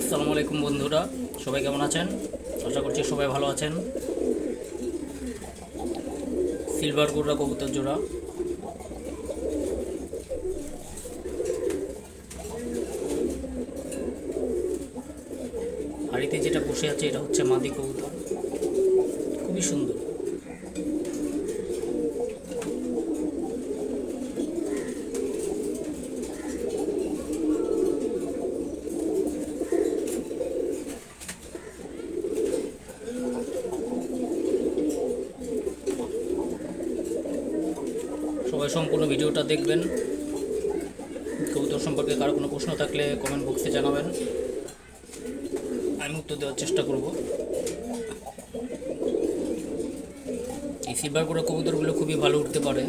আসসালামু আলাইকুম বন্ধুরা, সবাই কেমন আছেন? আশা করছি সবাই ভালো আছেন। সিলভার গোর্রা কবুতর জোড়া, হাড়িতে যেটা বসে আছে এটা হচ্ছে মাদি কবুতর, খুবই সুন্দর। সবাই সম্পূর্ণ ভিডিওটা দেখবেন। কবুতর সম্পর্কে কারো কোনো প্রশ্ন থাকলে কমেন্ট বক্সে জানাবেন, আমি উত্তর দেওয়ার চেষ্টা করব। এই সিলভার গোর্রা কবুতরগুলো খুবই ভালো উঠতে পারে।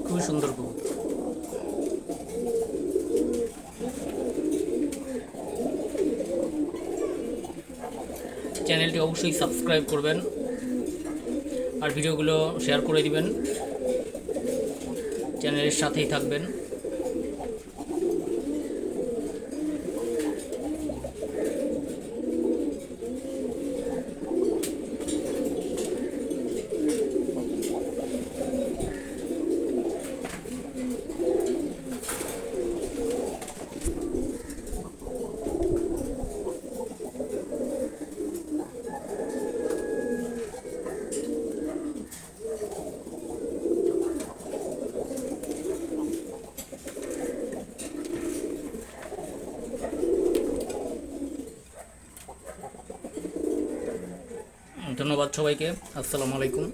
খুবই সুন্দর কবুতর। চ্যানেলটি অবশ্যই সাবস্ক্রাইব করবেন আর ভিডিওগুলো শেয়ার করে দিবেন, চ্যানেলের সাথেই থাকবেন। ধন্যবাদ সবাইকে। আসসালামু আলাইকুম।